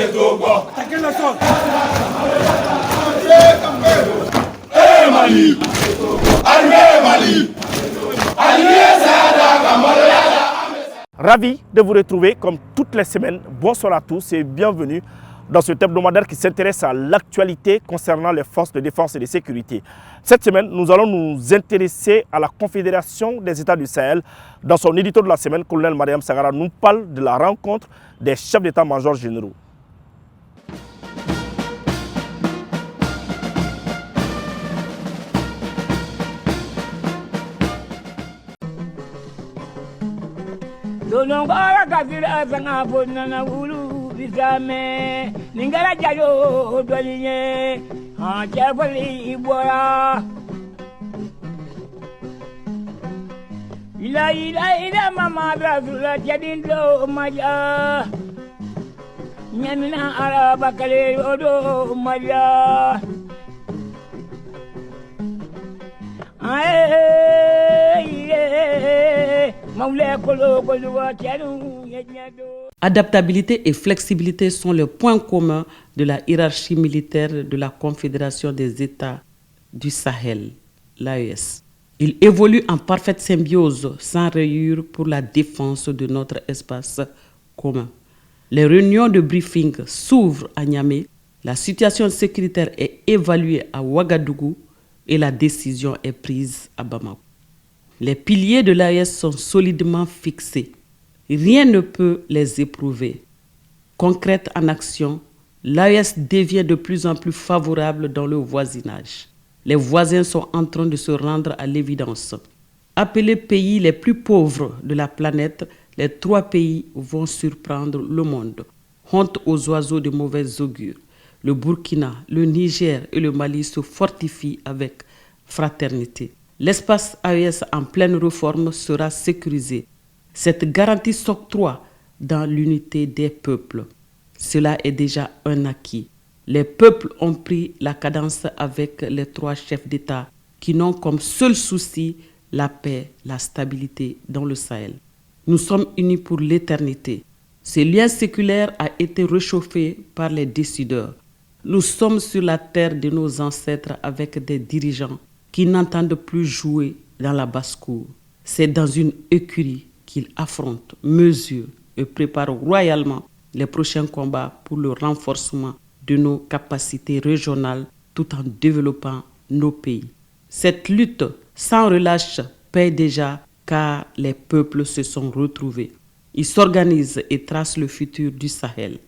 Attaquez le sol. Mali. Ravi de vous retrouver comme toutes les semaines. Bonsoir à tous et bienvenue dans ce hebdomadaire qui s'intéresse à l'actualité concernant les forces de défense et de sécurité. Cette semaine, nous allons nous intéresser à la Confédération des États du Sahel. Dans son édito de la semaine, le colonel Mariam Sagara nous parle de la rencontre des chefs d'état-major généraux. Donongora kafira sanga bonna na wulu bisame ningara jayo dolinye ha jabali ibora ila mama brazula jadindo maja nyamina araba kale odo maja Adaptabilité et flexibilité sont les points communs de la hiérarchie militaire de la Confédération des États du Sahel, l'AES. Ils évoluent en parfaite symbiose, sans rayures, pour la défense de notre espace commun. Les réunions de briefing s'ouvrent à Niamey, la situation sécuritaire est évaluée à Ouagadougou et la décision est prise à Bamako. Les piliers de l'AES sont solidement fixés. Rien ne peut les éprouver. Concrète en action, l'AES devient de plus en plus favorable dans le voisinage. Les voisins sont en train de se rendre à l'évidence. Appelés pays les plus pauvres de la planète, les 3 pays vont surprendre le monde. Honte aux oiseaux de mauvais augure. Le Burkina, le Niger et le Mali se fortifient avec fraternité. L'espace AES en pleine réforme sera sécurisé. Cette garantie s'octroie dans l'unité des peuples. Cela est déjà un acquis. Les peuples ont pris la cadence avec les 3 chefs d'État qui n'ont comme seul souci la paix, la stabilité dans le Sahel. Nous sommes unis pour l'éternité. Ce lien séculaire a été réchauffé par les décideurs. Nous sommes sur la terre de nos ancêtres avec des dirigeants qui n'entendent plus jouer dans la basse-cour. C'est dans une écurie qu'ils affrontent, mesurent et préparent royalement les prochains combats pour le renforcement de nos capacités régionales tout en développant nos pays. Cette lutte sans relâche paie déjà car les peuples se sont retrouvés. Ils s'organisent et tracent le futur du Sahel.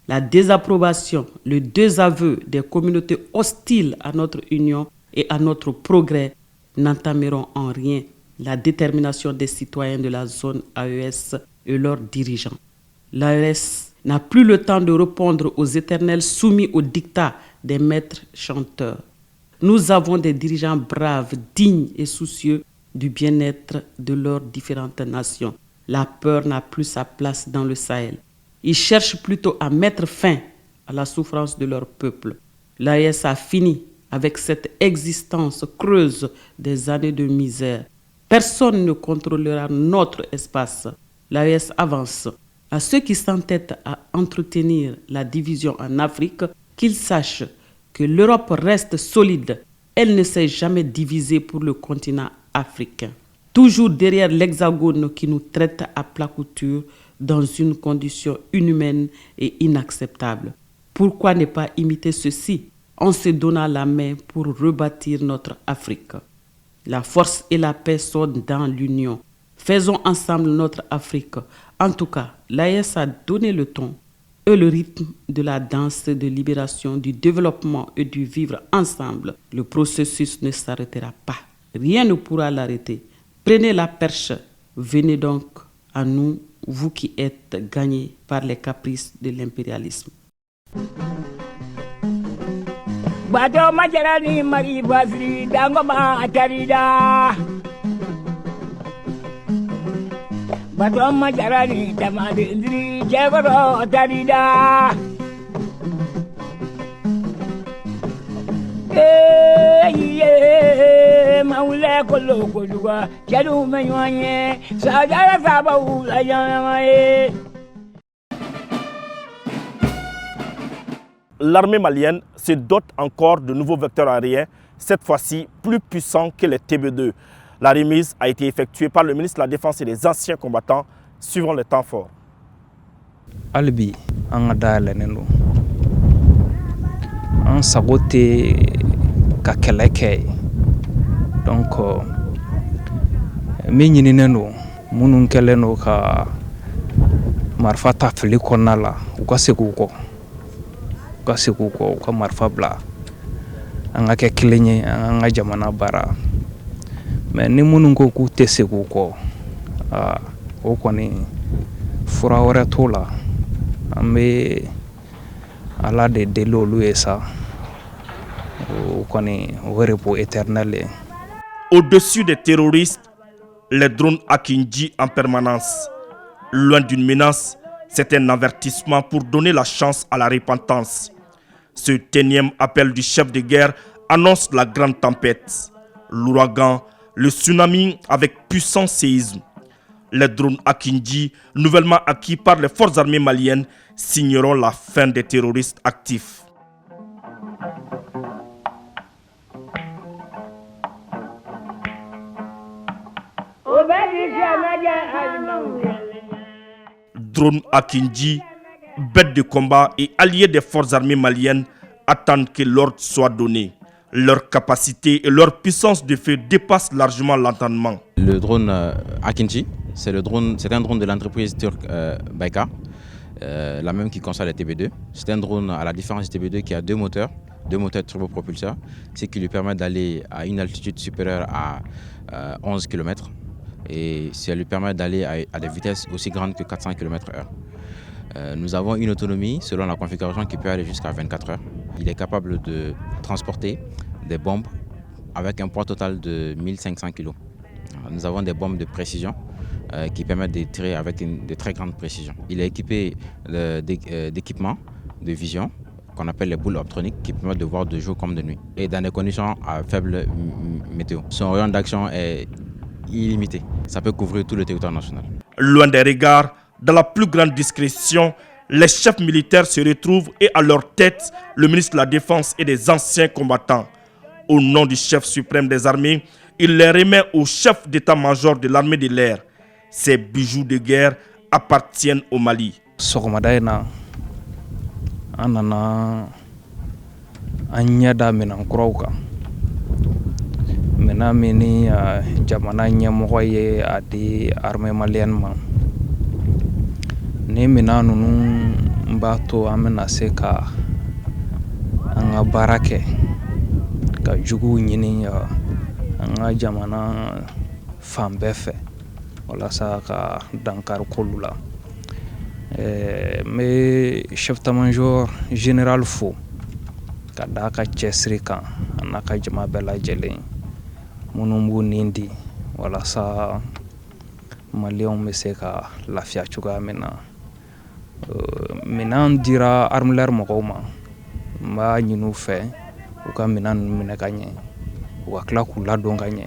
La désapprobation, le désaveu des communautés hostiles à notre union et à notre progrès n'entameront en rien la détermination des citoyens de la zone AES et leurs dirigeants. L'AES n'a plus le temps de répondre aux éternels soumis au diktat des maîtres chanteurs. Nous avons des dirigeants braves, dignes et soucieux du bien-être de leurs différentes nations. La peur n'a plus sa place dans le Sahel. Ils cherchent plutôt à mettre fin à la souffrance de leur peuple. L'AES a fini avec cette existence creuse des années de misère. Personne ne contrôlera notre espace. L'AES avance. À ceux qui s'entêtent à entretenir la division en Afrique, qu'ils sachent que l'Europe reste solide. Elle ne s'est jamais divisée pour le continent africain. Toujours derrière l'hexagone qui nous traite à plat couture dans une condition inhumaine et inacceptable. Pourquoi ne pas imiter ceci en se donnant la main pour rebâtir notre Afrique? La force et la paix sont dans l'union. Faisons ensemble notre Afrique. En tout cas, l'AES a donné le ton et le rythme de la danse de libération, du développement et du vivre ensemble. Le processus ne s'arrêtera pas. Rien ne pourra l'arrêter. Prenez la perche. Venez donc à nous, vous qui êtes gagnés par les caprices de l'impérialisme. Bato majarani mari basri dangoma atarida Bato majarani tamade indri jagoro atarida maule kolo koluga jadu menwanye sajara sabawu la jamae l'armée malienne se dote encore de nouveaux vecteurs aériens, cette fois-ci plus puissants que les TB2. La remise a été effectuée par le ministre de la Défense et des anciens combattants suivant les temps forts. Albi, an daale nenu. An sagote ka keleke. Donc min ɲininen minnu kɛlen don ka marifa ta fili kɔnɔna la u ka segin u kɔ u ka marifa bila an ka kɛ kelen ye an ka jamana baara mais ni minnu ko k'u tɛ segin u kɔ o kɔni fura wɛrɛ t'o la an bɛ ala de deli olu ye sa o kɔni o repos éternel ye. Au-dessus des terroristes, les drones Akinji en permanence. Loin d'une menace, c'est un avertissement pour donner la chance à la repentance. Ce énième appel du chef de guerre annonce la grande tempête. L'ouragan, le tsunami avec puissant séisme. Les drones Akinji, nouvellement acquis par les forces armées maliennes, signeront la fin des terroristes actifs. Drone Akinji, bêtes de combat et alliés des forces armées maliennes attendent que l'ordre soit donné. Leur capacité et leur puissance de feu dépassent largement l'entendement. Le drone Akinji, c'est un drone de l'entreprise turque Baykar, la même qui conçoit les TB2. C'est un drone, à la différence du TB2, qui a deux moteurs turbopropulseurs, ce qui lui permet d'aller à une altitude supérieure à 11 km. Et ça lui permet d'aller à des vitesses aussi grandes que 400 km/h. Nous avons une autonomie selon la configuration qui peut aller jusqu'à 24 heures. Il est capable de transporter des bombes avec un poids total de 1500 kg. Nous avons des bombes de précision qui permettent de tirer avec de très grande précision. Il est équipé d'équipements de vision qu'on appelle les boules optroniques qui permettent de voir de jour comme de nuit et dans des conditions à faible météo. Son rayon d'action est illimité. Ça peut couvrir tout le territoire national. Loin des regards, dans la plus grande discrétion, les chefs militaires se retrouvent et à leur tête, le ministre de la Défense et des anciens combattants. Au nom du chef suprême des armées, il les remet au chef d'état-major de l'armée de l'air. Ces bijoux de guerre appartiennent au Mali. Sogmadayna anana anyada minan kurauka. Mena mini jamana ɲɛmɔgɔ ye a di armée malienne ma ni mina ninnu b'a to an bɛna se ka an ka baara kɛ ka juguw ɲini an ka jamana fan bɛɛ fɛ walasa ka dankari k'olu la. N bɛ chef d'état-major général fo ka da ka cɛsiri kan a n'a ka jama bɛɛ lajɛlen minnu b'u nin di walasa maliyɛnw bɛ se ka lafiya cogoya min na. Minɛn dira armilɛri mɔgɔw ma n b'a ɲini u fɛ u ka minɛn ninnu minɛ ka ɲɛ u ka tila k'u ladon ka ɲɛ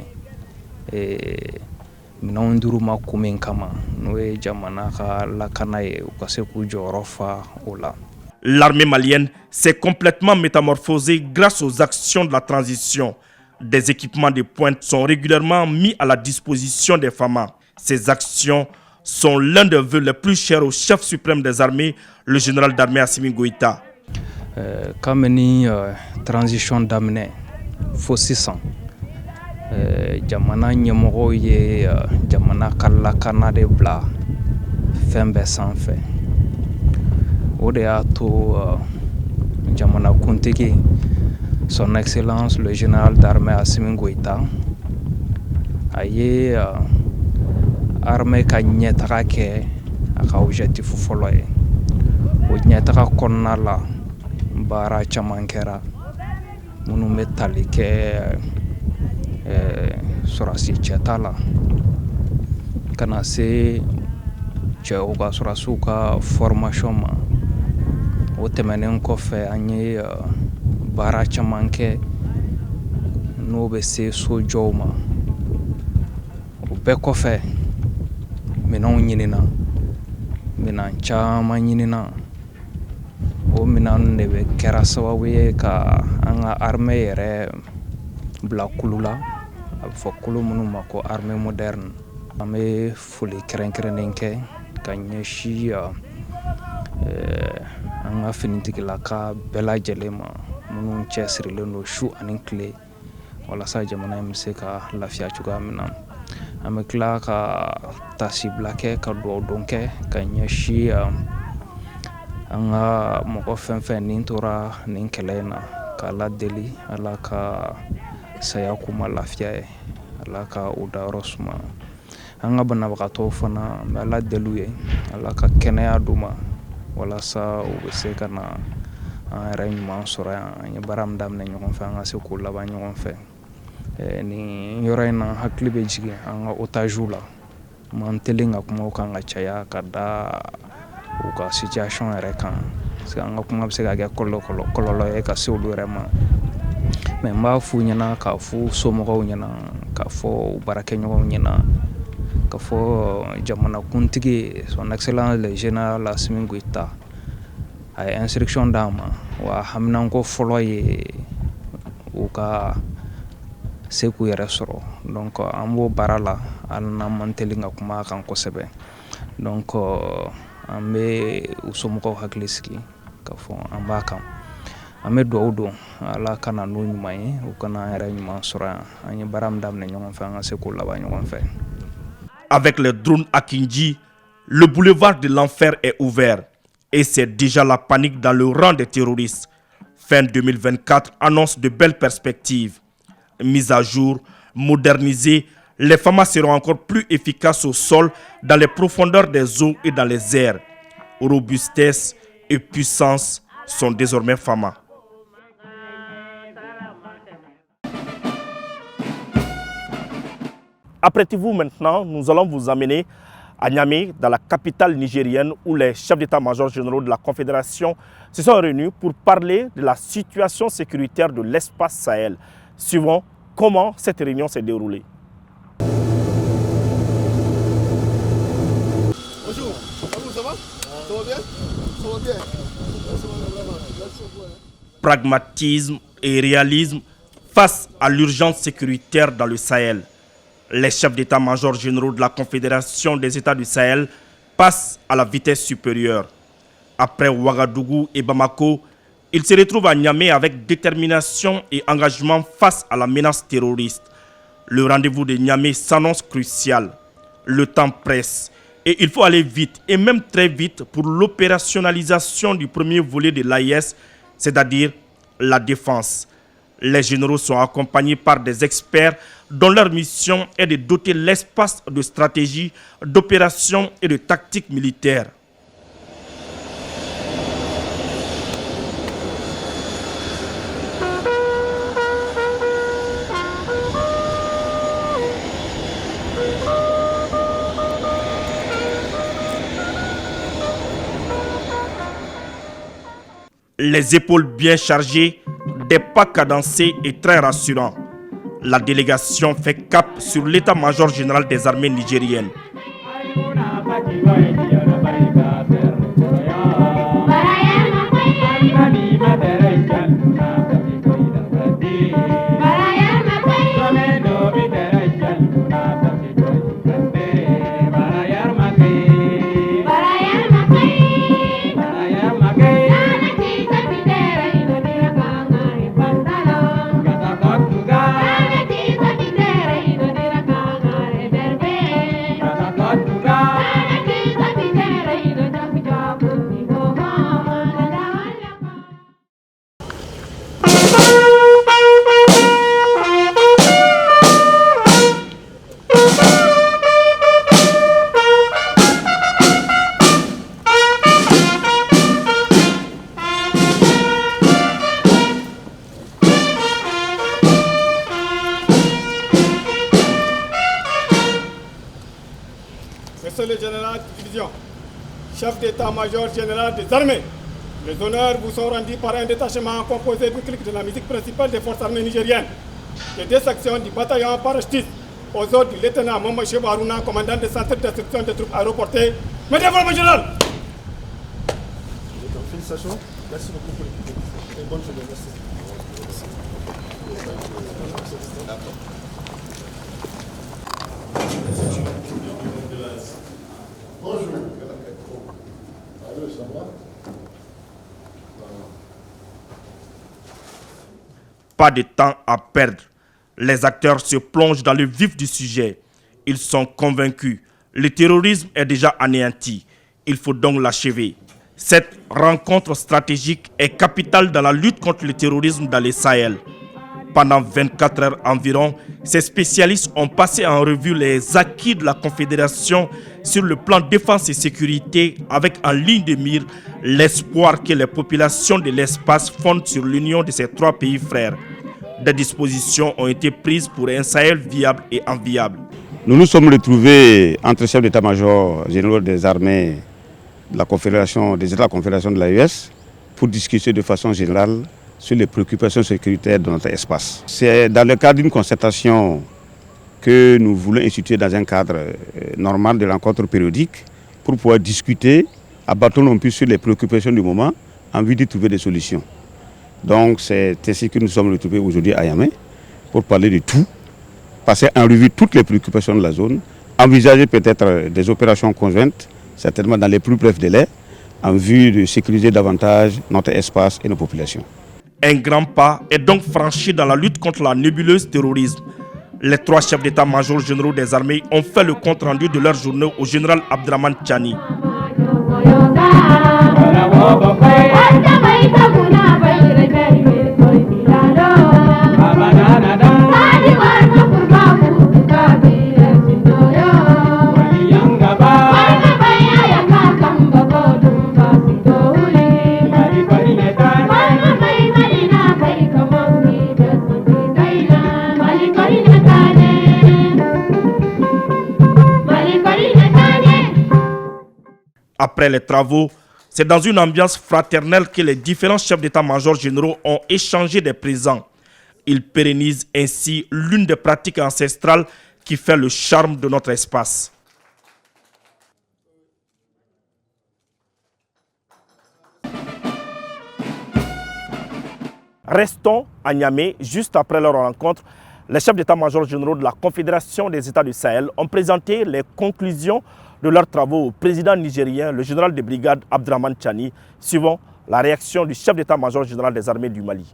minɛnw dir'u ma kun min kama n'o ye jamana ka lakana ye u ka se k'u jɔyɔrɔ fa o la. L'armée malienne s'est complètement métamorphosée grâce aux actions de la transition. Des équipements de pointe sont régulièrement mis à la disposition des FAMA. Ces actions sont l'un des vœux les plus chers au chef suprême des armées, le général d'armée Assimi Goïta. Kameni transition daminɛ fo sisan jamana ɲɛmɔgɔw ye jamana ka lakana de bila fɛn bɛɛ sanfɛ. O de y'a to jamana kuntigi son excellence le général d'armée Assimi Goïta a ye armée ka ɲɛtaga kɛ a ka objectif fɔlɔ ye. O ɲɛtaga kɔnɔna la baara caman kɛra minnu bɛ tali kɛ sɔrasi cɛta la ka na se cɛw ka sɔrasiw ka formation ma. O tɛmɛnen kɔfɛ an ye baara caman kɛ n'o bɛ se sojɔw ma. O bɛɛ kɔfɛ minɛnw ɲinina minɛn caman ɲinina o minɛn de bɛ kɛra sababu ye ka an ka armée yɛrɛ bila kulu la a bɛ fɔ kulu minnu ma ko armée moderne an bɛ foli kɛrɛnkɛrɛnnen kɛ ka ɲɛsin an ka finitigilaka bɛɛ lajɛlen ma minnu cɛsirilen don su ani tile walasa jamana in bɛ se ka lafiya cogoya min na an bɛ tila ka tasibila kɛ ka dugawu kɛ ka ɲɛsin an ka mɔgɔ fɛn fɛn nin tora nin kɛlɛ in na k'Ala deli Ala ka saya k'u ma lafiya ye Ala ka u dayɔrɔ suma an ka banabagatɔw fana an bɛ Ala deli ye Ala ka kɛnɛya d'u ma walasa u bɛ se ka na an yɛrɛ ɲuman sɔrɔ yan an ye baara min daminɛ ɲɔgɔn fɛ an ka se k'o laban ɲɔgɔn fɛ nin yɔrɔ in na hakili bɛ jigin an ka otages la man teli ka kuma o kan ka caya ka da u ka situation yɛrɛ kan parce que an ka kuma bɛ se ka kɛ kɔlɔlɔ ye ka se olu yɛrɛ ma mais n b'a f'u ɲɛna k'a fɔ somɔgɔw ɲɛna k'a fɔ baarakɛɲɔgɔnw ɲɛna k'a fɔ jamanakuntigi son excellence le général Assimi Goïta a ye instruction d'an ma wa haminanko fɔlɔ ye u ka se k'u yɛrɛ sɔrɔ donc an b'o baara la hali n'an man teli ka kuma a kan kosɛbɛ donc an bɛ u somɔgɔw hakili sigi k'a fɔ an b'a kan an bɛ dugawu don Ala ka na n'o ɲuman ye u kana an yɛrɛ ɲuman sɔrɔ yan an ye baara min daminɛ ɲɔgɔn fɛ an ka se k'o laban ɲɔgɔn fɛ. Avec les drones à Kindji, le boulevard de l'enfer est ouvert et c'est déjà la panique dans le rang des terroristes. Fin 2024 annonce de belles perspectives. Mise à jour, modernisée, les FAMA seront encore plus efficaces au sol, dans les profondeurs des eaux et dans les airs. Robustesse et puissance sont désormais FAMA. Apprêtez-vous maintenant, nous allons vous amener à Niamey, dans la capitale nigérienne, où les chefs d'état-major généraux de la Confédération se sont réunis pour parler de la situation sécuritaire de l'espace Sahel. Suivons comment cette réunion s'est déroulée. Bonjour, ça va? Ça va bien? Ça va bien. Pragmatisme et réalisme face à l'urgence sécuritaire dans le Sahel. Les chefs d'état-major généraux de la Confédération des États du Sahel passent à la vitesse supérieure. Après Ouagadougou et Bamako, ils se retrouvent à Niamey avec détermination et engagement face à la menace terroriste. Le rendez-vous de Niamey s'annonce crucial. Le temps presse et il faut aller vite et même très vite pour l'opérationnalisation du premier volet de l'AIS, c'est-à-dire la défense. Les généraux sont accompagnés par des experts dont leur mission est de doter l'espace de stratégie, d'opérations et de tactiques militaires. Les épaules bien chargées, des pas cadencés et très rassurants. La délégation fait cap sur l'état-major général des armées nigériennes. Monsieur le général de division, chef d'état-major général des armées, les honneurs vous sont rendus par un détachement composé du clic de la musique principale des forces armées nigériennes, de deux sections du bataillon parachutiste, aux ordres du lieutenant Momo Chebou Harouna, commandant des centres d'instruction des troupes aéroportées. Mesdames, Général! Félicitations. Merci beaucoup pour l'équipe. Et bonne journée. Merci. Bonjour. Allô, ça va? Pas de temps à perdre. Les acteurs se plongent dans le vif du sujet. Ils sont convaincus. Le terrorisme est déjà anéanti. Il faut donc l'achever. Cette rencontre stratégique est capitale dans la lutte contre le terrorisme dans le Sahel. Pendant 24 heures environ, ces spécialistes ont passé en revue les acquis de la Confédération sur le plan défense et sécurité, avec en ligne de mire l'espoir que les populations de l'espace fondent sur l'union de ces trois pays frères. Des dispositions ont été prises pour un Sahel viable et enviable. Nous nous sommes retrouvés entre chefs d'état-major généraux des armées de la Confédération, des États de la Confédération de l'AES pour discuter de façon générale sur les préoccupations sécuritaires de notre espace. C'est dans le cadre d'une concertation que nous voulons instituer dans un cadre normal de rencontres périodiques pour pouvoir discuter, abattre non plus sur les préoccupations du moment, en vue de trouver des solutions. Donc c'est ainsi que nous sommes retrouvés aujourd'hui à Yamé pour parler de tout, passer en revue toutes les préoccupations de la zone, envisager peut-être des opérations conjointes, certainement dans les plus brefs délais, en vue de sécuriser davantage notre espace et nos populations. Un grand pas est donc franchi dans la lutte contre la nébuleuse terrorisme. Les trois chefs d'état-major généraux des armées ont fait le compte-rendu de leur journée au général Abdraman Tchani. Après les travaux, c'est dans une ambiance fraternelle que les différents chefs d'état-major généraux ont échangé des présents. Ils pérennisent ainsi l'une des pratiques ancestrales qui fait le charme de notre espace. Restons à Niamey. Juste après leur rencontre, les chefs d'état-major généraux de la Confédération des États du Sahel ont présenté les conclusions de leurs travaux au président nigérien, le général de brigade Abdraman Tchani, suivant la réaction du chef d'état-major général des armées du Mali.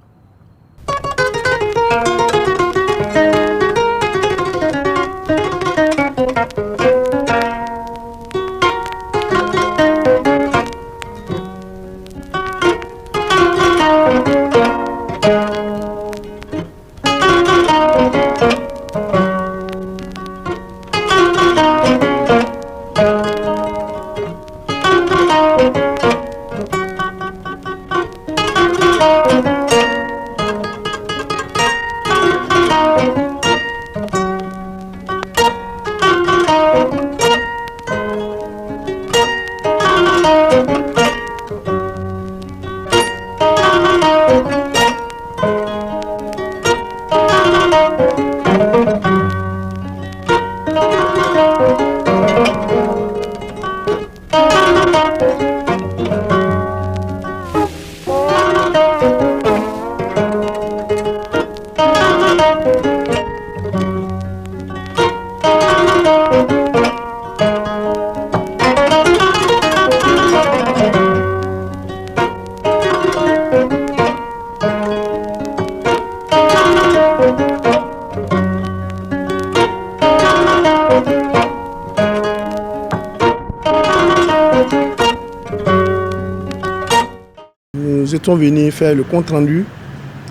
Nous étions venus faire le compte-rendu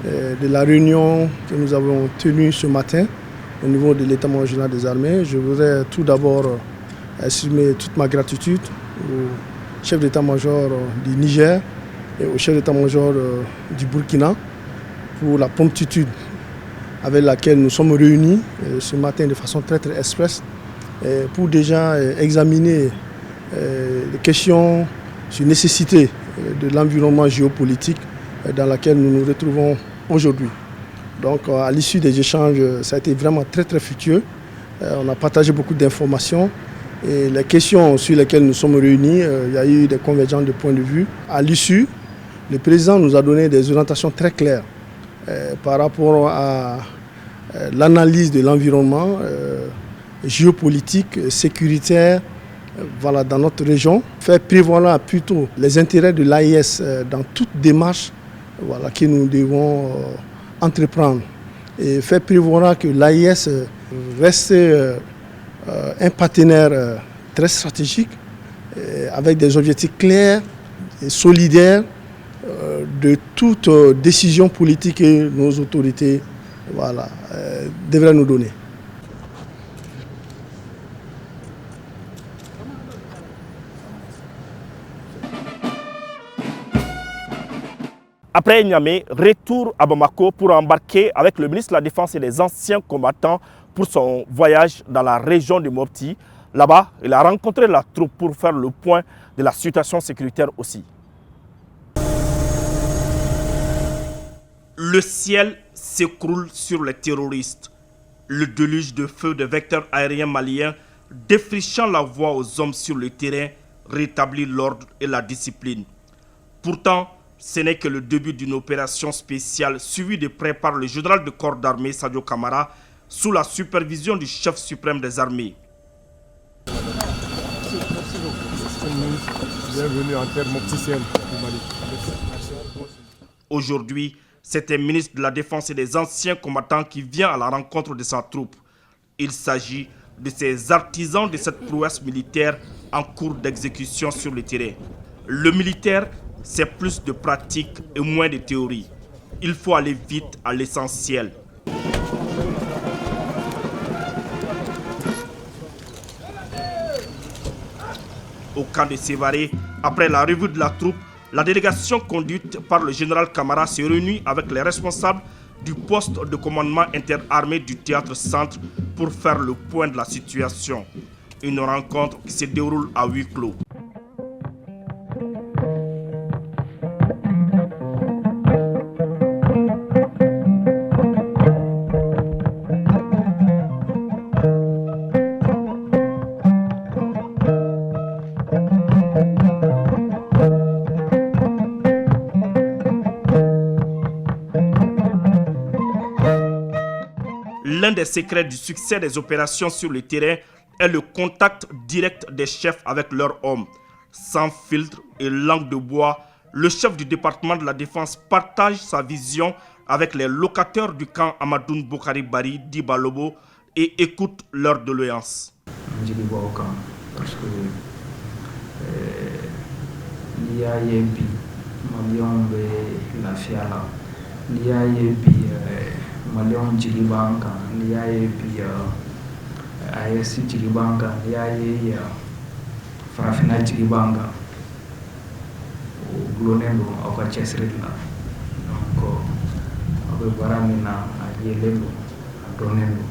de la réunion que nous avons tenue ce matin au niveau de l'état-major général des armées. Je voudrais tout d'abord exprimer toute ma gratitude au chef d'état-major du Niger et au chef d'état-major du Burkina pour la promptitude avec laquelle nous sommes réunis ce matin de façon très express pour déjà examiner les questions sur la nécessité de l'environnement géopolitique dans lequel nous nous retrouvons aujourd'hui. Donc à l'issue des échanges, ça a été vraiment très fructueux. On a partagé beaucoup d'informations et les questions sur lesquelles nous sommes réunis, il y a eu des convergences de points de vue. À l'issue, Le président nous a donné des orientations très claires par rapport à l'analyse de l'environnement géopolitique, sécuritaire, voilà, dans notre région. Faire prévaloir plutôt les intérêts de l'AIS dans toute démarche, voilà, que nous devons entreprendre. Et faire prévoir que l'AIS reste un partenaire très stratégique, avec des objectifs clairs et solidaires de toute décision politique que nos autorités, voilà, devraient nous donner. Après Niamey, retour à Bamako pour embarquer avec le ministre de la Défense et des anciens combattants pour son voyage dans la région de Mopti. Là-bas, il a rencontré la troupe pour faire le point de la situation sécuritaire aussi. Le ciel s'écroule sur les terroristes. Le déluge de feu des vecteurs aériens maliens, défrichant la voie aux hommes sur le terrain, rétablit l'ordre et la discipline. Pourtant, ce n'est que le début d'une opération spéciale suivie de près par le général de corps d'armée Sadio Kamara sous la supervision du chef suprême des armées. Bienvenue en terre mopticienne du Mali. Aujourd'hui, c'est un ministre de la Défense et des anciens combattants qui vient à la rencontre de sa troupe. Il s'agit de ces artisans de cette prouesse militaire en cours d'exécution sur le terrain. Le militaire, c'est plus de pratique et moins de théorie. Il faut aller vite à l'essentiel. Au camp de Sévaré, après la revue de la troupe, la délégation conduite par le général Kamara s'est réunie avec les responsables du poste de commandement interarmé du théâtre centre pour faire le point de la situation. Une rencontre qui se déroule à huis clos. L'un des secrets du succès des opérations sur le terrain est le contact direct des chefs avec leurs hommes. Sans filtre et langue de bois, le chef du département de la défense partage sa vision avec les locataires du camp Amadoun Bokari Bari d'Ibalobo et écoute leurs doléances. Parce que l'IAEB, Malion Lafiala, l'IAEB, Malion Djilibanka, l'IAEB, ASC Djilibanka, l'IAEB, Farafina Djilibanka, Glonendo, Okachesrilla. Donc, Baramina, Yelelo, Donendo.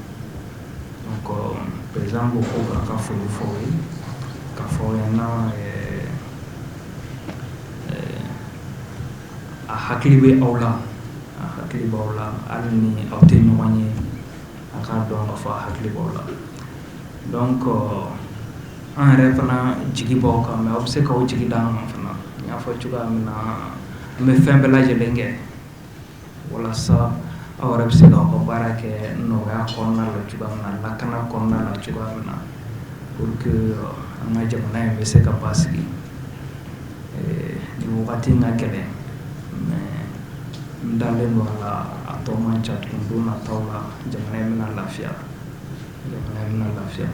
Donc, par exemple, beaucoup de Kafoyana a haklibe aula a haklibe aula alni awte nyuwanye aka don fa haklibe aula donc en revena jigi boka me obse ko jigi dan fana nya fa chuga mina me fembe la jelenge wala sa awara bse ko barake no ya konna la chuga na la kana konna la chuga mina pour que on a jamana me se capacité ni wakati ngakele ndale wala atoma chat nduna tawla jamana mina lafia jamana mina lafia.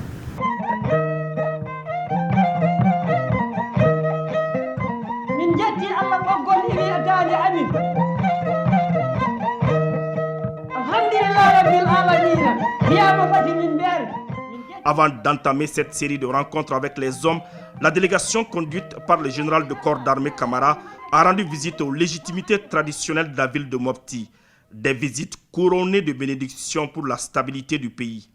min jetti Allah boggol iri adani amin alhamdulillah rabbil alamin biyama fati min ber. Avant d'entamer cette série de rencontres avec les hommes, la délégation conduite par le général de corps d'armée Kamara a rendu visite aux légitimités traditionnelles de la ville de Mopti. Des visites couronnées de bénédictions pour la stabilité du pays.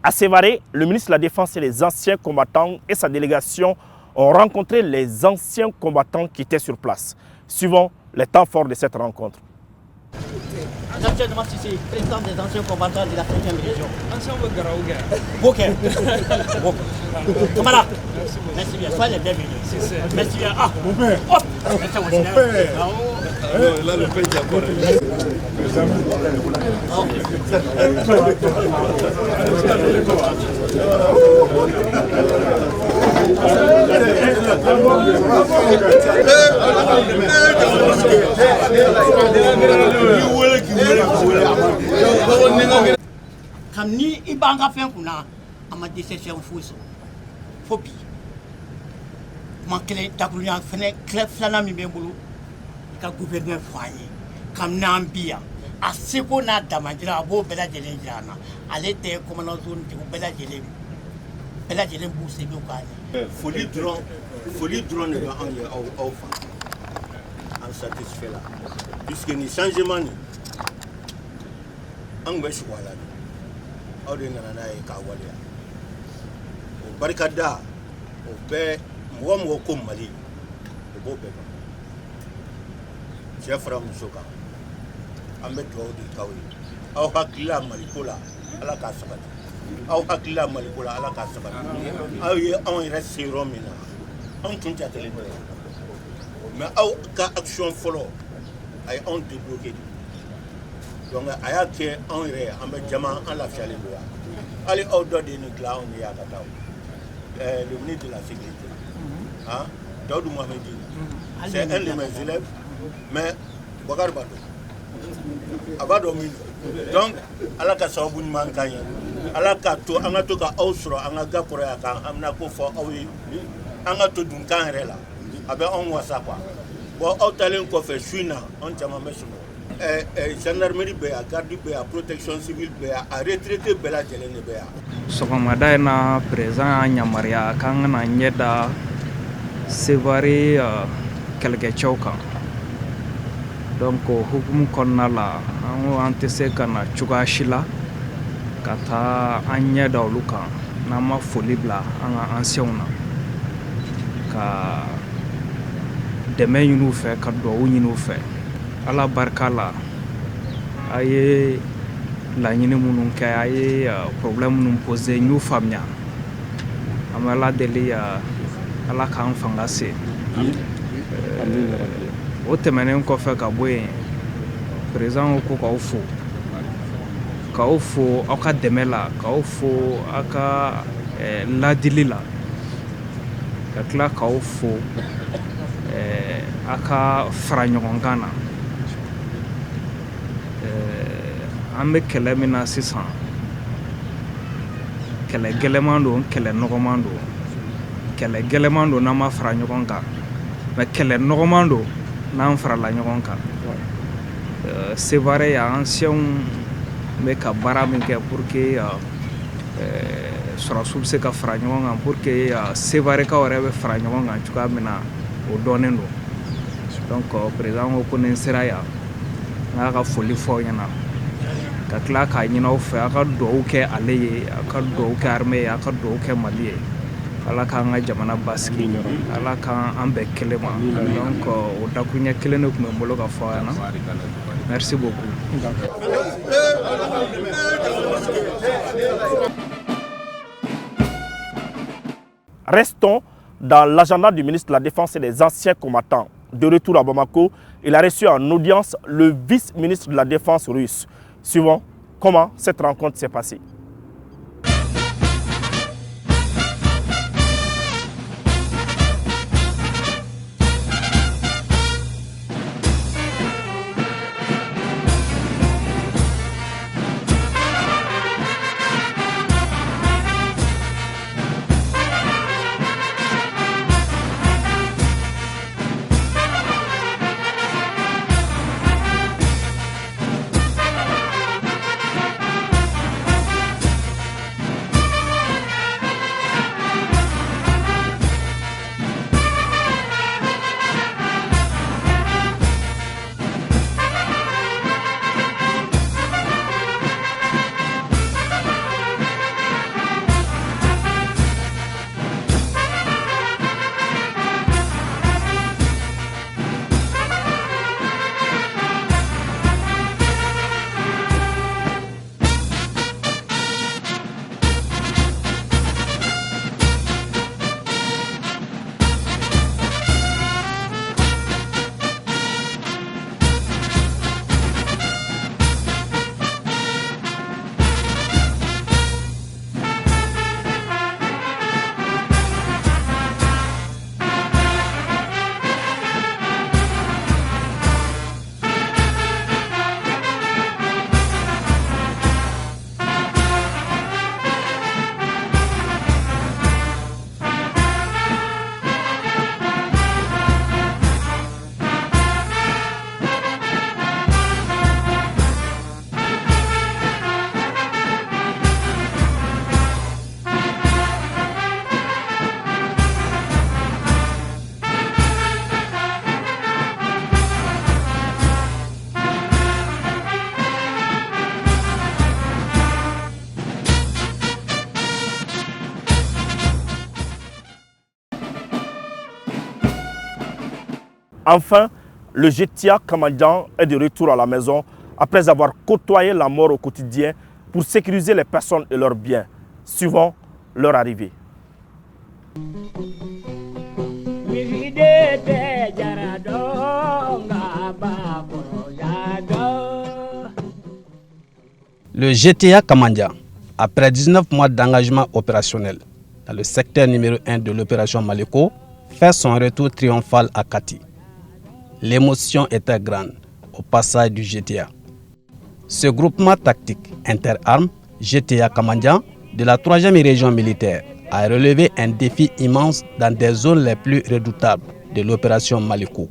À Sévaré, le ministre de la Défense et les anciens combattants et sa délégation ont rencontré les anciens combattants qui étaient sur place. Suivons les temps forts de cette rencontre. Jean Sissi, président des anciens combattants de la 5e région. Ancien Garouga. Ok. Kamala. Merci bien. Soyez les bienvenus. Merci bien. Ah, mon père. Oh, mon père. Là, le père est d'accord. Comme ni ibanga fait kuna ama décision fausse phobie manquer d'accourir fene clef flana mi bembulu ka gouverneur foyer comme nambia a seko na damandira bo bela jelen jana ale te commandant zone ti bela jelen bourse bi okani folie drone de en satisfait là puisque ni changement ni an gbe wala aw de nana na ye ka waleya o barikada o bɛɛ mɔgɔ ko Mali o b'o bɛɛ kan cɛ fara muso kan an bɛ dugawu de k'aw ye aw hakilila Maliko la Ala k'a sabati aw hakilila Maliko la Ala k'a sabati aw ye anw yɛrɛ se yɔrɔ min na anw tun jatelen tɛ mais aw ka action fɔlɔ a ye anw débloqué donc a y'a kɛ anw yɛrɛ an bɛ jama an lafiyalen don yan hali aw dɔ de ye nin dilan anw ye yan ka taa le ministre de la sécurité hein Daoudou Mohamedi c'est un de mes élèves mais Bakari b'a dɔn a b'a dɔn min donc Ala ka sababu ɲuman k'an ye Ala ka to an ka to ka aw sɔrɔ an ka ga kɔrɔ yan kan an bɛna ko fɔ aw ye an ka to dunkan yɛrɛ la a bɛ anw wasa quoi bon aw talen kɔfɛ su in na anw caman bɛ sunɔgɔ gendarmerie bɛ yan garde bɛ yan protection civile bɛ yan a retraité bɛɛ lajɛlen de bɛ yan. Sɔgɔmada in na président y'a yamaruya k'an kana ɲɛ da Sevare kɛlɛkɛcɛw kan donc o hukumu kɔnɔna la an ko an tɛ se ka na cogoya si la ka taa an ɲɛ da olu kan n'an ma foli bila an ka ancienw na ka dɛmɛ ɲini u fɛ ka dugawu ɲini u fɛ Ala barika la a ye laɲini minnu kɛ a ye problème minnu posé n y'u faamuya an bɛ Ala deli Ala k'an fanga se o tɛmɛnen kɔfɛ ka bɔ yen président ko k'aw fo aw ka dɛmɛ la k'aw fo aw ka ladili la ka tila k'aw fo aw ka fara ɲɔgɔn kan na an bɛ kɛlɛ min na sisan kɛlɛ gɛlɛman don kɛlɛ nɔgɔman don kɛlɛ gɛlɛman don n'an ma fara ɲɔgɔn kan mais kɛlɛ nɔgɔman don n'an farala ɲɔgɔn kan Sevare ancienw bɛ ka baara min kɛ pour que sɔrɔsiw bɛ se ka fara ɲɔgɔn kan pour que Sevarekaw yɛrɛ bɛ fara ɲɔgɔn kan cogoya min na o dɔnnen don donc président ko ni n sera yan n k'a ka foli fɔ aw ɲɛna ka tila k'a ɲini aw fɛ aw ka dugawu kɛ ale ye aw ka dugawu kɛ armée ye aw ka dugawu kɛ Mali ye Ala k'an ka jamana basigi Ala k'an bɛɛ kelen ma donc o dakuruɲɛ kelen de tun bɛ n bolo ka fɔ aw ɲɛna merci beaucoup. Restons dans l'agenda du ministre de la Défense et des anciens combattants. De retour à Bamako, il a reçu en audience le vice-ministre de la Défense russe. Suivons comment cette rencontre s'est passée. Enfin, le Jetia Kamanjan est de retour à la maison après avoir côtoyé la mort au quotidien pour sécuriser les personnes et leurs biens, suivant leur arrivée. Le GTA Kamandia, après 19 mois d'engagement opérationnel dans le secteur numéro 1 de l'opération Maléco, fait son retour triomphal à Kati. L'émotion était grande au passage du GTA. Ce groupement tactique interarmes GTA Kamandia de la 3e région militaire a relevé un défi immense dans des zones les plus redoutables de l'opération Maléco.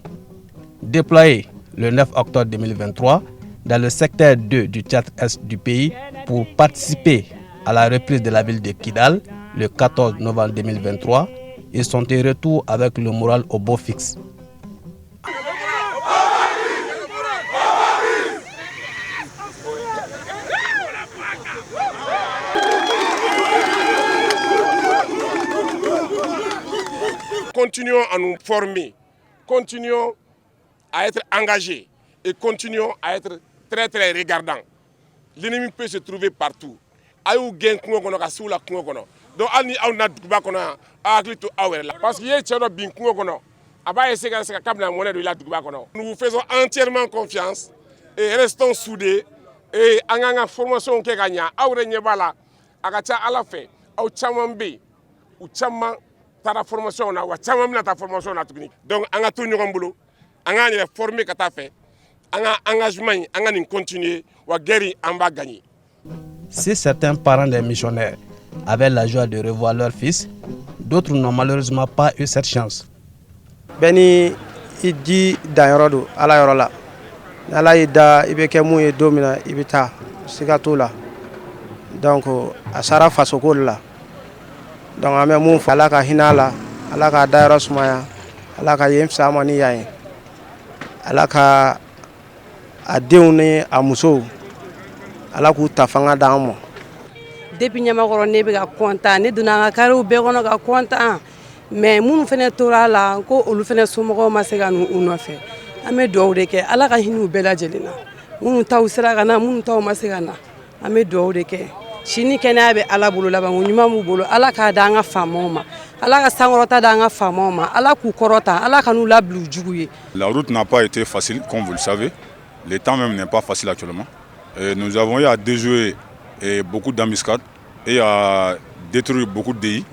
Déployé le 9 octobre 2023 dans le secteur 2 du Tchad-Est du pays pour participer à la reprise de la ville de Kidal le 14 novembre 2023, ils sont de retour avec le moral au beau fixe. Continuons à nous former, continuons à être engagés et continuons à être très très regardants. L'ennemi peut se trouver partout. Donc, parce qu'il y a nous vous faisons entièrement confiance et restons soudés. Et en formation qui gagne, ta formation na wa chama mina ta formation na technique donc anga tout ñogom bulu anga ni former kata fait anga engagement anga ni continuer wa guerre en va gagner. Si certains parents des missionnaires avaient la joie de revoir leur fils, d'autres n'ont malheureusement pas eu cette chance. Beni idi dayorodo ala yorola ala ida ibeke mu e domina ibita sigatola donc asara fasoko la. Donc ame mun fa ala ka hinala ala ka dayɔrɔ sumaya ala ka yen fisama ni yaye ala ka a denw ni a musow ala k'u ta fanga d'an ma. Depuis Ɲamakɔrɔ ne bɛ ka content ne donna an ka kariw bɛɛ kɔnɔ ka content mais minnu fana tora la ko olu fana somɔgɔw ma se ka n'u nɔfɛ an bɛ dugawu de kɛ ala ka hinɛ u bɛɛ lajɛlen na minnu taw sera ka na minnu taw ma se ka na an bɛ dugawu de kɛ. Sini kɛnɛya bɛ ala bolo laban ko ɲuman b'u bolo ala k'a da an ka faamaw ma ala ka sankɔrɔta da an ka faamaw ma ala k'u kɔrɔta ala ka n'u labila u jugu ye. La route n'a pas été facile comme vous le savez, le temps même n'est pas facile actuellement. Et nous avons eu à déjouer beaucoup d'embuscades et à détruire beaucoup de DI,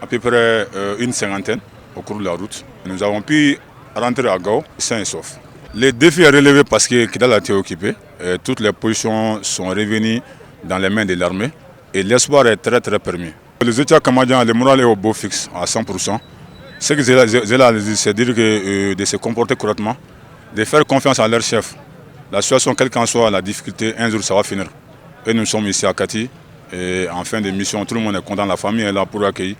à peu près une cinquantaine au cours de la route. Nous avons pu rentrer à Gao sains et saufs. Le défi est relevé parce que Kidal a été occupé, et toutes les positions sont revenues dans les mains de l'armée et l'espoir est très très permis. Les États canadiens, le moral est au beau fixe à 100%. Ce que c'est dire que de se comporter correctement, de faire confiance à leur chef. La situation, quelle qu'en soit la difficulté, un jour ça va finir. Et nous sommes ici à Kati et en fin de mission, tout le monde est content, la famille est là pour accueillir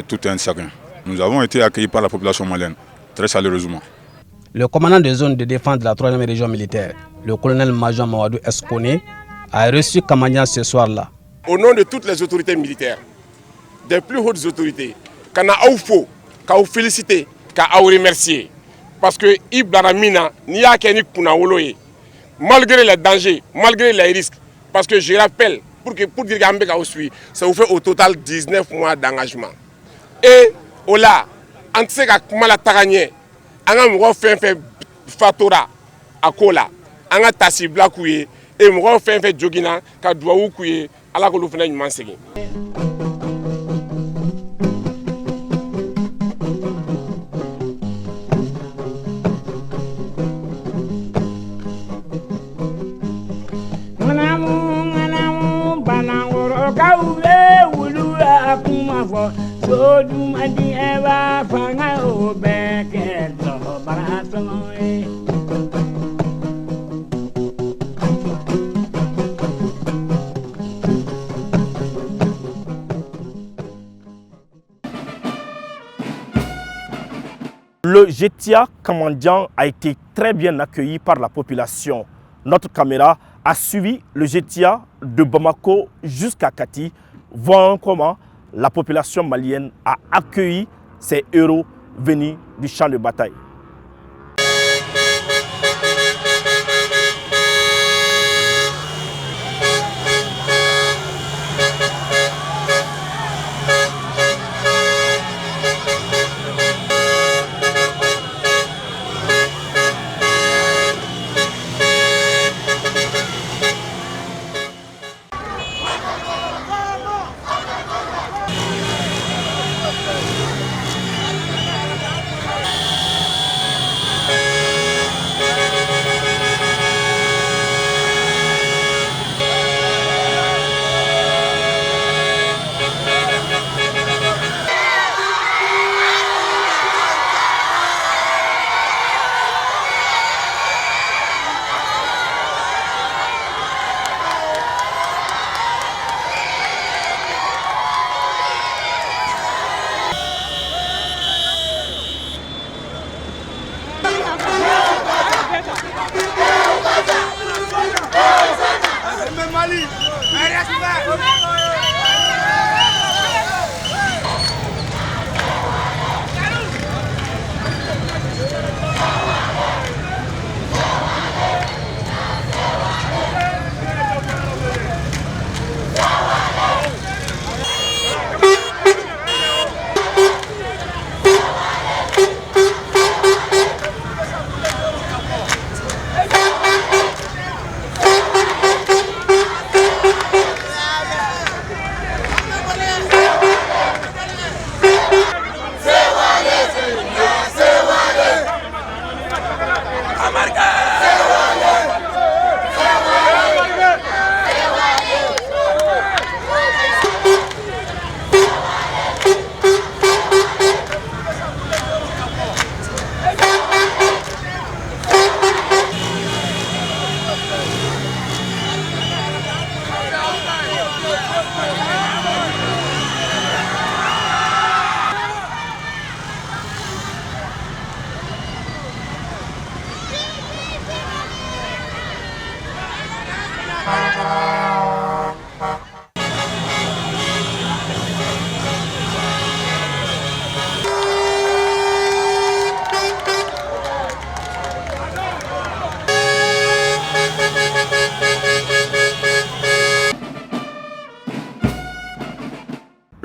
tout un chacun. Nous avons été accueillis par la population malienne, très chaleureusement. Le commandant de zone de défense de la 3e région militaire, le colonel-major Mawadou Escone, a reçu Kamandia ce soir-là. Au nom de toutes les autorités militaires, des plus hautes autorités, qu'on a félicité, qu'on a remercié. Parce que Iblaramina, malgré les dangers, malgré les risques, parce que je rappelle, pour dire que ça vous fait au total 19 mois d'engagement. Et là, on sait que mal tagané, on a fait fatora à Kola, on a tassi blakouye. Et moi, je fais jogina, quand je dois couiller, à la colonne de Mansegui. Le Jetia Kamandian a été très bien accueilli par la population. Notre caméra a suivi le Jetia de Bamako jusqu'à Kati, voyant comment la population malienne a accueilli ces héros venus du champ de bataille.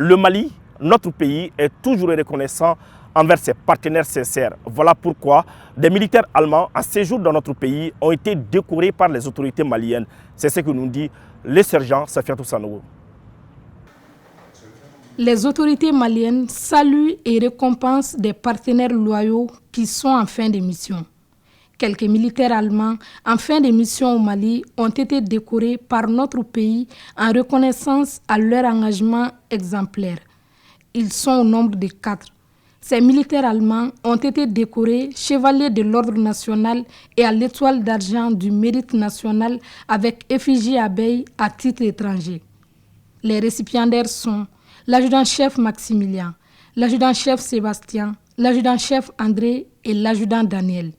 Le Mali, notre pays, est toujours reconnaissant envers ses partenaires sincères. Voilà pourquoi des militaires allemands en séjour dans notre pays ont été décorés par les autorités maliennes. C'est ce que nous dit le sergent Safiatou Sanogo. Les autorités maliennes saluent et récompensent des partenaires loyaux qui sont en fin de mission. Quelques militaires allemands en fin de mission au Mali ont été décorés par notre pays en reconnaissance à leur engagement exemplaire. Ils sont au nombre de 4. Ces militaires allemands ont été décorés chevaliers de l'ordre national et à l'étoile d'argent du mérite national avec effigie abeille à titre étranger. Les récipiendaires sont l'adjudant-chef Maximilien, l'adjudant-chef Sébastien, l'adjudant-chef André et l'adjudant Daniel.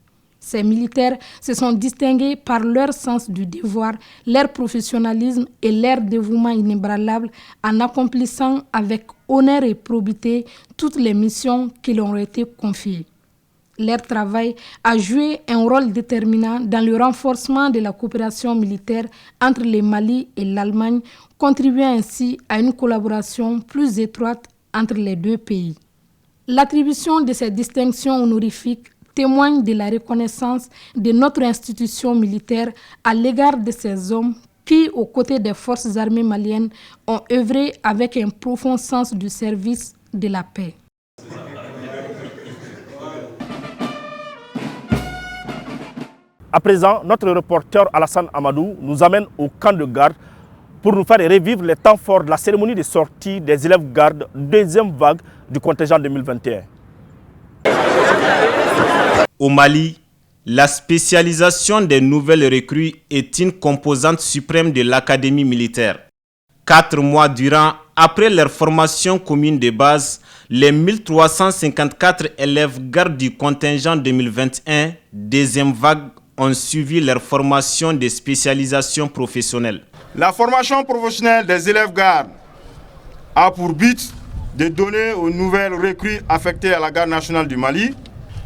Ces militaires se sont distingués par leur sens du devoir, leur professionnalisme et leur dévouement inébranlable en accomplissant avec honneur et probité toutes les missions qui leur ont été confiées. Leur travail a joué un rôle déterminant dans le renforcement de la coopération militaire entre le Mali et l'Allemagne, contribuant ainsi à une collaboration plus étroite entre les deux pays. L'attribution de ces distinctions honorifiques témoigne de la reconnaissance de notre institution militaire à l'égard de ces hommes qui, aux côtés des forces armées maliennes, ont œuvré avec un profond sens du service de la paix. À présent, notre reporter Alassane Amadou nous amène au camp de garde pour nous faire revivre les temps forts de la cérémonie de sortie des élèves gardes deuxième vague du contingent 2021. Au Mali, la spécialisation des nouvelles recrues est une composante suprême de l'académie militaire. 4 mois durant, après leur formation commune de base, les 1354 élèves gardes du contingent 2021, deuxième vague, ont suivi leur formation de spécialisation professionnelle. La formation professionnelle des élèves gardes a pour but de donner aux nouvelles recrues affectées à la garde nationale du Mali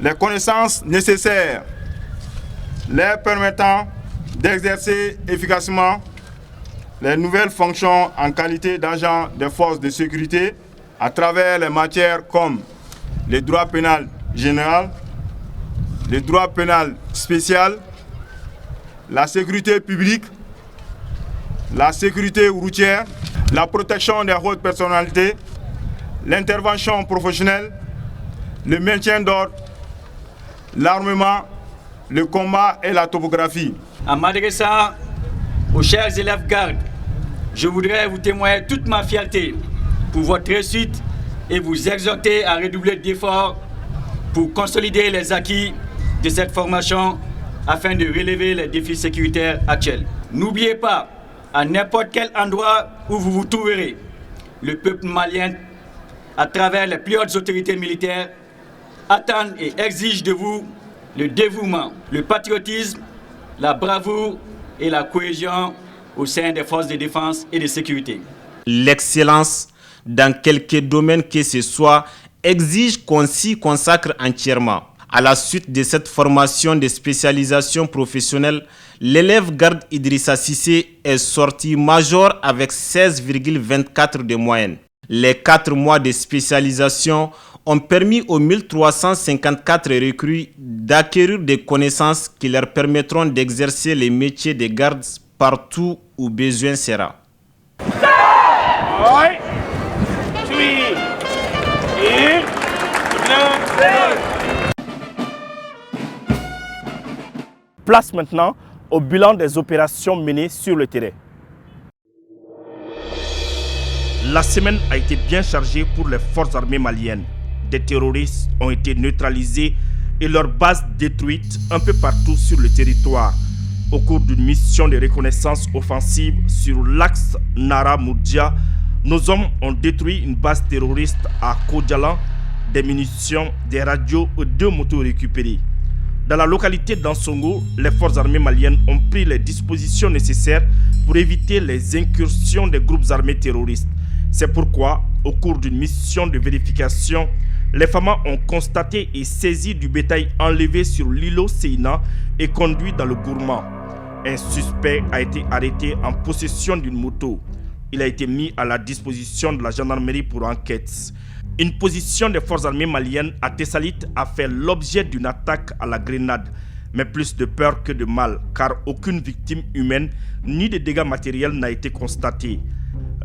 les connaissances nécessaires leur permettant d'exercer efficacement les nouvelles fonctions en qualité d'agent des forces de sécurité à travers les matières comme le droit pénal général, le droit pénal spécial, la sécurité publique, la sécurité routière, la protection des hautes personnalités, l'intervention professionnelle, le maintien d'ordre, l'armement, le combat et la topographie. En m'adressant aux chers élèves gardes, je voudrais vous témoigner toute ma fierté pour votre réussite et vous exhorter à redoubler d'efforts pour consolider les acquis de cette formation afin de relever les défis sécuritaires actuels. N'oubliez pas, à n'importe quel endroit où vous vous trouverez, le peuple malien, à travers les plus hautes autorités militaires, attendent et exigent de vous le dévouement, le patriotisme, la bravoure et la cohésion au sein des forces de défense et de sécurité. L'excellence, dans quelque domaine que ce soit, exige qu'on s'y consacre entièrement. À la suite de cette formation de spécialisation professionnelle, l'élève garde Idrissa Cissé est sorti major avec 16,24 de moyenne. Les 4 mois de spécialisation ont permis aux 1354 recrues d'acquérir des connaissances qui leur permettront d'exercer les métiers de garde partout où besoin sera. Place maintenant au bilan des opérations menées sur le terrain. La semaine a été bien chargée pour les forces armées maliennes. Des terroristes ont été neutralisés et leurs bases détruites un peu partout sur le territoire. Au cours d'une mission de reconnaissance offensive sur l'axe Nara-Moudja, nos hommes ont détruit une base terroriste à Kodjalan, des munitions, des radios et 2 motos récupérées. Dans la localité d'Ansongo, les forces armées maliennes ont pris les dispositions nécessaires pour éviter les incursions des groupes armés terroristes. C'est pourquoi, au cours d'une mission de vérification, les FAMA ont constaté et saisi du bétail enlevé sur l'îlot Seina et conduit dans le Gourmand. Un suspect a été arrêté en possession d'une moto. Il a été mis à la disposition de la gendarmerie pour enquête. Une position des forces armées maliennes à Tessalit a fait l'objet d'une attaque à la grenade, mais plus de peur que de mal, car aucune victime humaine ni de dégâts matériels n'a été constatée.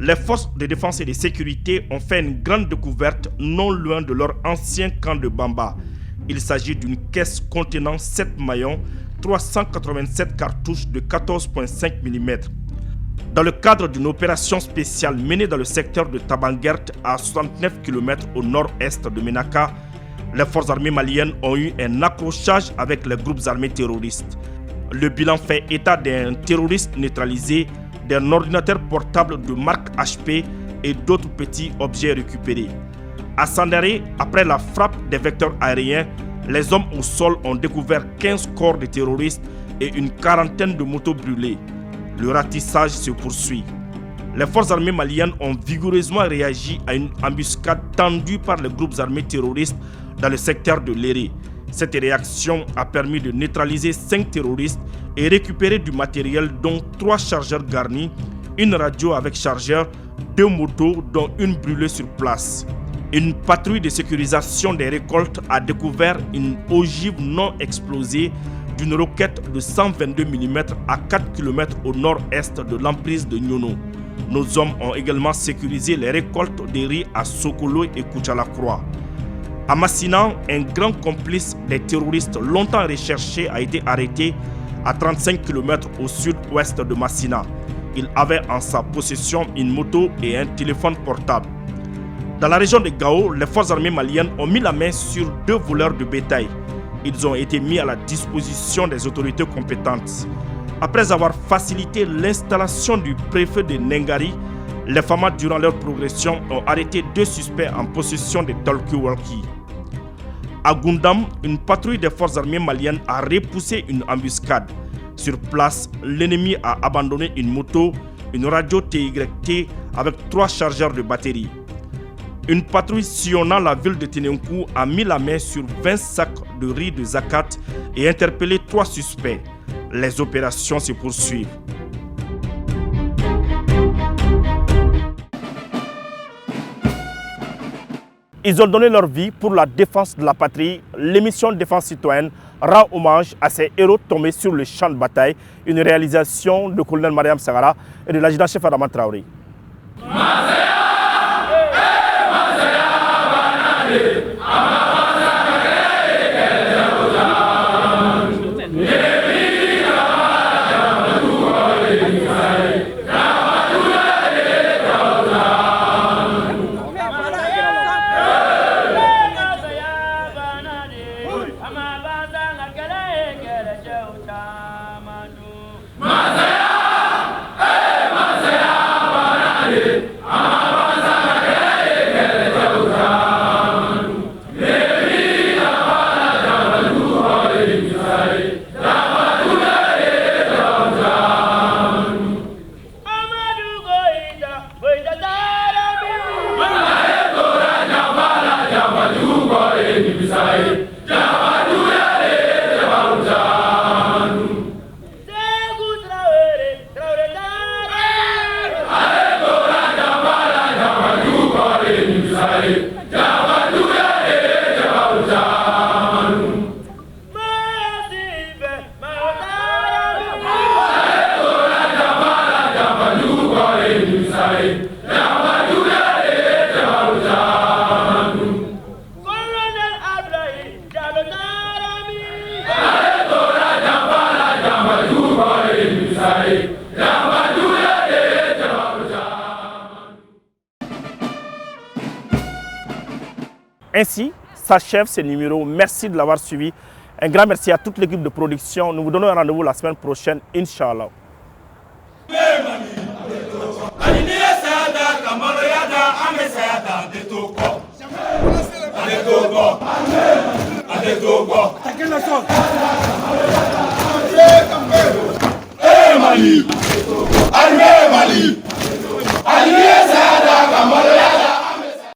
Les forces de défense et de sécurité ont fait une grande découverte non loin de leur ancien camp de Bamba. Il s'agit d'une caisse contenant 7 maillons, 387 cartouches de 14,5 mm. Dans le cadre d'une opération spéciale menée dans le secteur de Tabangert à 69 km au nord-est de Ménaka, les forces armées maliennes ont eu un accrochage avec les groupes armés terroristes. Le bilan fait état d'un terroriste neutralisé, d'un ordinateur portable de marque HP et d'autres petits objets récupérés. À Sandaré, après la frappe des vecteurs aériens, les hommes au sol ont découvert 15 corps de terroristes et une quarantaine de motos brûlées. Le ratissage se poursuit. Les forces armées maliennes ont vigoureusement réagi à une embuscade tendue par les groupes armés terroristes dans le secteur de Léré. Cette réaction a permis de neutraliser 5 terroristes et récupérer du matériel dont 3 chargeurs garnis, une radio avec chargeur, 2 motos dont une brûlée sur place. Une patrouille de sécurisation des récoltes a découvert une ogive non explosée d'une roquette de 122 mm à 4 km au nord-est de l'emprise de Nyono. Nos hommes ont également sécurisé les récoltes de riz à Sokolo et Kouchalakroa. À Massina, un grand complice des terroristes longtemps recherché a été arrêté à 35 km au sud-ouest de Massina. Il avait en sa possession une moto et un téléphone portable. Dans la région de Gao, les forces armées maliennes ont mis la main sur 2 voleurs de bétail. Ils ont été mis à la disposition des autorités compétentes. Après avoir facilité l'installation du préfet de Nengari, les FAMA, durant leur progression, ont arrêté 2 suspects en possession de talkie-walkie. À Gundam, une patrouille des forces armées maliennes a repoussé une embuscade. Sur place, l'ennemi a abandonné une moto, une radio TYT avec 3 chargeurs de batterie. Une patrouille sillonnant la ville de Tenenkou a mis la main sur 20 sacs de riz de zakat et interpellé 3 suspects. Les opérations se poursuivent. Ils ont donné leur vie pour la défense de la patrie. L'émission Défense citoyenne rend hommage à ces héros tombés sur le champ de bataille. Une réalisation de colonel Mariam Sagara et de l'adjudant-chef Adama Traoré. Ainsi s'achève ce numéro. Merci de l'avoir suivi. Un grand merci à toute l'équipe de production. Nous vous donnons un rendez-vous la semaine prochaine, Inch'Allah. Mali, Mali,